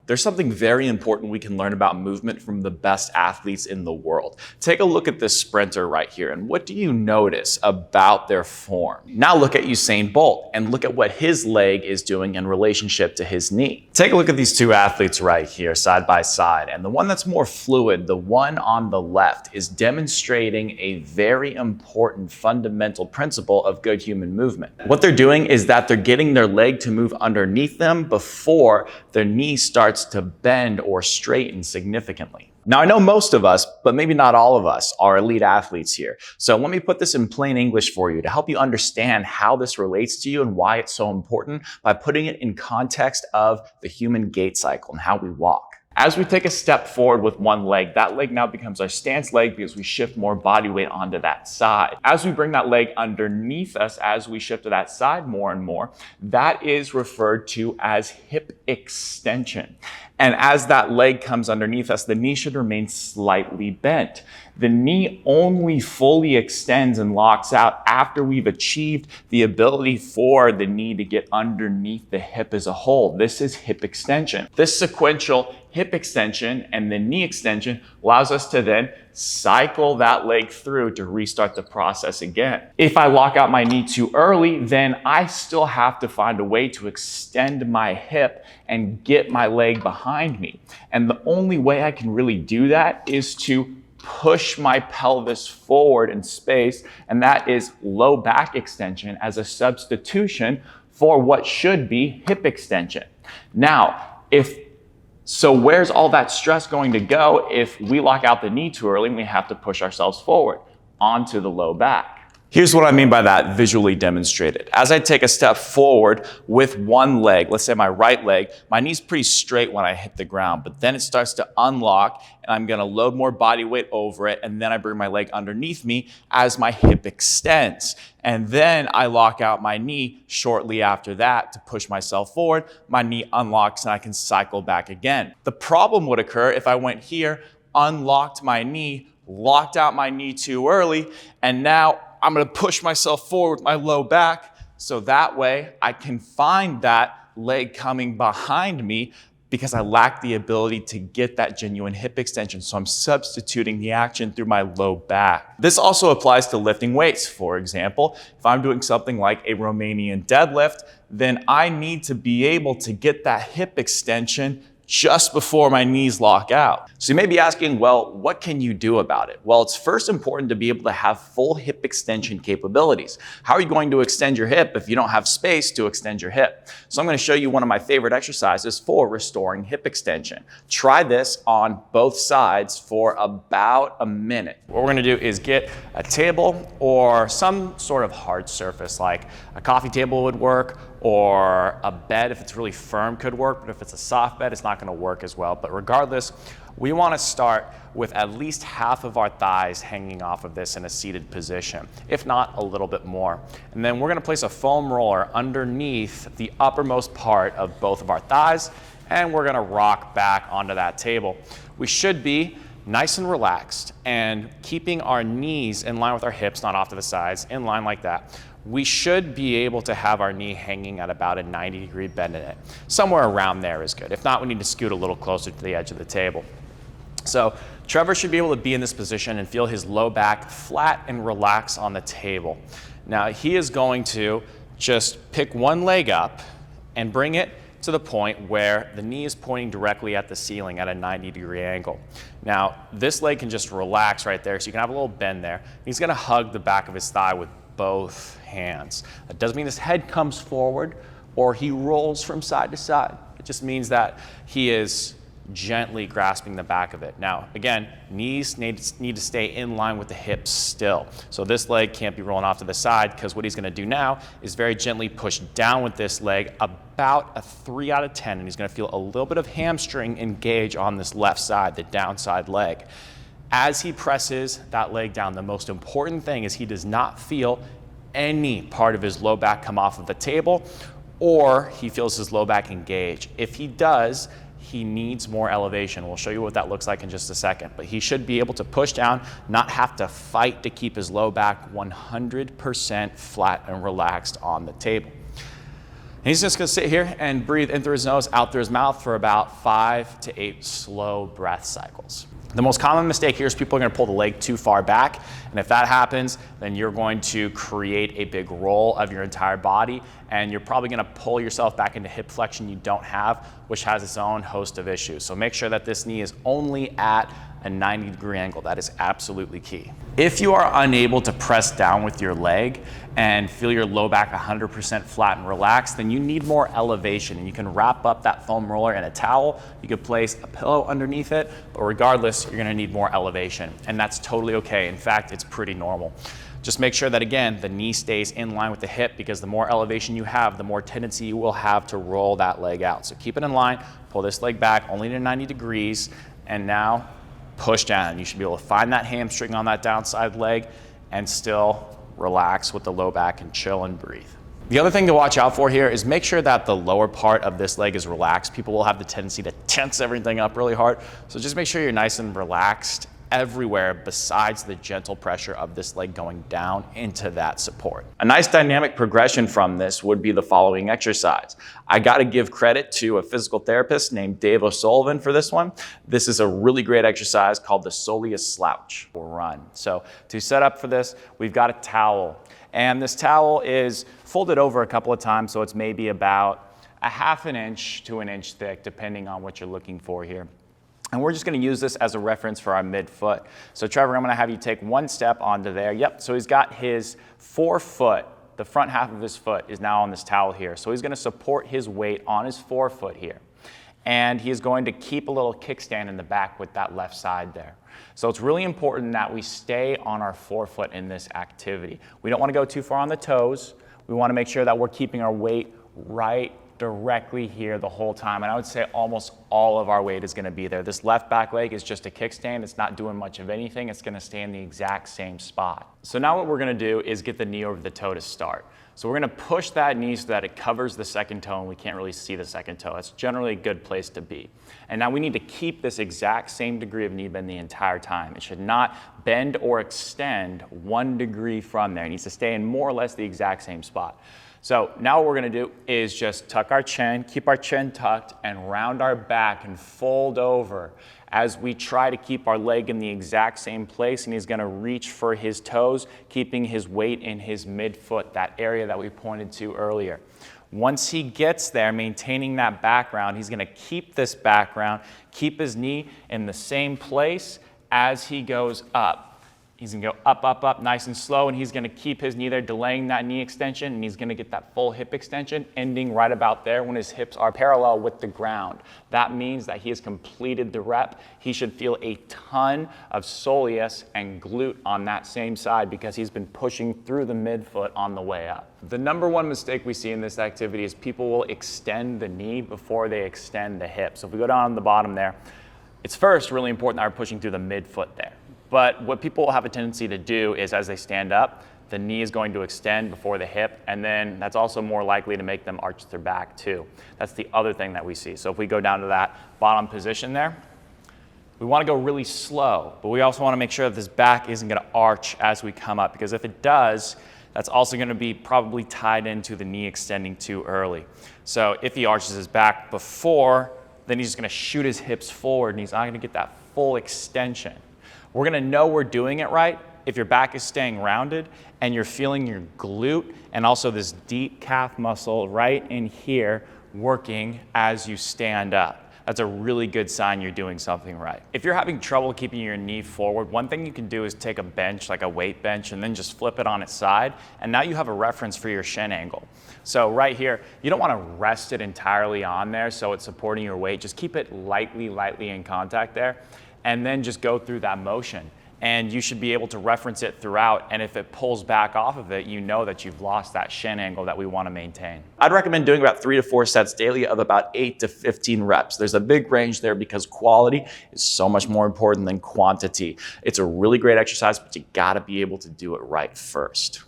There's something very important we can learn about movement from the best athletes in the world. Take a look at this sprinter right here, and what do you notice about their form? Now look at Usain Bolt and look at what his leg is doing in relationship to his knee. Take a look at these two athletes right here side by side, and the one that's more fluid, the one on the left, is demonstrating a very important fundamental principle of good human movement. What they're doing is that they're getting their leg to move underneath them before their knee starts to bend or straighten significantly. Now, I know most of us, but maybe not all of us, are elite athletes here. So let me put this in plain English for you to help you understand how this relates to you and why it's so important by putting it in context of the human gait cycle and how we walk. As we take a step forward with one leg, that leg now becomes our stance leg because we shift more body weight onto that side. As we bring that leg underneath us, as we shift to that side more and more, that is referred to as hip extension. And as that leg comes underneath us, the knee should remain slightly bent. The knee only fully extends and locks out after we've achieved the ability for the knee to get underneath the hip as a whole. This is hip extension. This sequential hip extension and the knee extension allows us to then cycle that leg through to restart the process again. If I lock out my knee too early, then I still have to find a way to extend my hip and get my leg behind me. And the only way I can really do that is to push my pelvis forward in space, and that is low back extension as a substitution for what should be hip extension. Now, so where's all that stress going to go if we lock out the knee too early and we have to push ourselves forward onto the low back? Here's what I mean by that visually demonstrated. As I take a step forward with one leg, let's say my right leg, my knee's pretty straight when I hit the ground, but then it starts to unlock and I'm gonna load more body weight over it, and then I bring my leg underneath me as my hip extends. And then I lock out my knee shortly after that to push myself forward. My knee unlocks and I can cycle back again. The problem would occur if I went here, unlocked my knee, locked out my knee too early, and now I'm gonna push myself forward with my low back, so that way I can find that leg coming behind me because I lack the ability to get that genuine hip extension. So I'm substituting the action through my low back. This also applies to lifting weights. For example, if I'm doing something like a Romanian deadlift, then I need to be able to get that hip extension just before my knees lock out. So you may be asking, well, what can you do about it? Well, it's first important to be able to have full hip extension capabilities. How are you going to extend your hip if you don't have space to extend your hip? So I'm going to show you one of my favorite exercises for restoring hip extension. Try this on both sides for about a minute. What we're going to do is get a table or some sort of hard surface, like a coffee table would work, or a bed if it's really firm could work, but if it's a soft bed, it's not gonna work as well. But regardless, we wanna start with at least half of our thighs hanging off of this in a seated position, if not a little bit more. And then we're gonna place a foam roller underneath the uppermost part of both of our thighs, and we're gonna rock back onto that table. We should be nice and relaxed and keeping our knees in line with our hips, not off to the sides, in line like that. We should be able to have our knee hanging at about a 90-degree bend in it. Somewhere around there is good. If not, we need to scoot a little closer to the edge of the table. So Trevor should be able to be in this position and feel his low back flat and relax on the table. Now he is going to just pick one leg up and bring it to the point where the knee is pointing directly at the ceiling at a 90-degree angle. Now this leg can just relax right there, so you can have a little bend there. He's gonna hug the back of his thigh with both hands. That doesn't mean his head comes forward or he rolls from side to side. It just means that he is gently grasping the back of it. Now, again, knees need to stay in line with the hips still. So this leg can't be rolling off to the side, because what he's gonna do now is very gently push down with this leg about a 3 out of 10, and he's gonna feel a little bit of hamstring engage on this left side, the downside leg. As he presses that leg down, the most important thing is he does not feel any part of his low back come off of the table, or he feels his low back engage. If he does, he needs more elevation. We'll show you what that looks like in just a second, but he should be able to push down, not have to fight to keep his low back 100% flat and relaxed on the table. And he's just gonna sit here and breathe in through his nose, out through his mouth for about 5 to 8 slow breath cycles. The most common mistake here is people are gonna pull the leg too far back. And if that happens, then you're going to create a big roll of your entire body. And you're probably gonna pull yourself back into hip flexion you don't have, which has its own host of issues. So make sure that this knee is only at a 90-degree angle. That is absolutely key. If you are unable to press down with your leg and feel your low back 100% flat and relaxed, then you need more elevation. And you can wrap up that foam roller in a towel. You could place a pillow underneath it, but regardless, you're gonna need more elevation. And that's totally okay. In fact, it's pretty normal. Just make sure that, again, the knee stays in line with the hip, because the more elevation you have, the more tendency you will have to roll that leg out. So keep it in line, pull this leg back only to 90 degrees, and now push down. You should be able to find that hamstring on that downside leg and still relax with the low back and chill and breathe. The other thing to watch out for here is make sure that the lower part of this leg is relaxed. People will have the tendency to tense everything up really hard. So just make sure you're nice and relaxed everywhere besides the gentle pressure of this leg going down into that support. A nice dynamic progression from this would be the following exercise. I got to give credit to a physical therapist named Dave O'Sullivan for this one. This is a really great exercise called the soleus slouch or run. So to set up for this, we've got a towel, and this towel is folded over a couple of times, so it's maybe about a ½ inch to 1 inch thick, depending on what you're looking for here. And we're just gonna use this as a reference for our midfoot. So Trevor, I'm gonna have you take one step onto there. Yep, so he's got his forefoot, the front half of his foot is now on this towel here. So he's gonna support his weight on his forefoot here. And he is going to keep a little kickstand in the back with that left side there. So it's really important that we stay on our forefoot in this activity. We don't wanna go too far on the toes. We wanna make sure that we're keeping our weight right directly here the whole time. And I would say almost all of our weight is gonna be there. This left back leg is just a kickstand. It's not doing much of anything. It's gonna stay in the exact same spot. So now what we're gonna do is get the knee over the toe to start. So we're gonna push that knee so that it covers the second toe and we can't really see the second toe. That's generally a good place to be. And now we need to keep this exact same degree of knee bend the entire time. It should not bend or extend 1 degree from there. It needs to stay in more or less the exact same spot. So now what we're gonna do is just tuck our chin, keep our chin tucked, and round our back and fold over as we try to keep our leg in the exact same place, and he's gonna reach for his toes, keeping his weight in his midfoot, that area that we pointed to earlier. Once he gets there, maintaining that background, he's gonna keep this background, keep his knee in the same place as he goes up. He's gonna go up, up, up, nice and slow, and he's gonna keep his knee there, delaying that knee extension, and he's gonna get that full hip extension, ending right about there when his hips are parallel with the ground. That means that he has completed the rep. He should feel a ton of soleus and glute on that same side because he's been pushing through the midfoot on the way up. The number one mistake we see in this activity is people will extend the knee before they extend the hip. So if we go down on the bottom there, it's first really important that we're pushing through the midfoot there. But what people have a tendency to do is as they stand up, the knee is going to extend before the hip, and then that's also more likely to make them arch their back too. That's the other thing that we see. So if we go down to that bottom position there, we want to go really slow, but we also want to make sure that this back isn't going to arch as we come up, because if it does, that's also going to be probably tied into the knee extending too early. So if he arches his back before, then he's just going to shoot his hips forward, and he's not going to get that full extension. We're gonna know we're doing it right if your back is staying rounded and you're feeling your glute and also this deep calf muscle right in here working as you stand up. That's a really good sign you're doing something right. If you're having trouble keeping your knee forward, one thing you can do is take a bench, like a weight bench, and then just flip it on its side, and now you have a reference for your shin angle. So right here, you don't want to rest it entirely on there so it's supporting your weight. Just keep it lightly in contact there, and then just go through that motion. And you should be able to reference it throughout, and if it pulls back off of it, you know that you've lost that shin angle that we want to maintain. I'd recommend doing about 3 to 4 sets daily of about 8 to 15 reps. There's a big range there because quality is so much more important than quantity. It's a really great exercise, but you gotta be able to do it right first.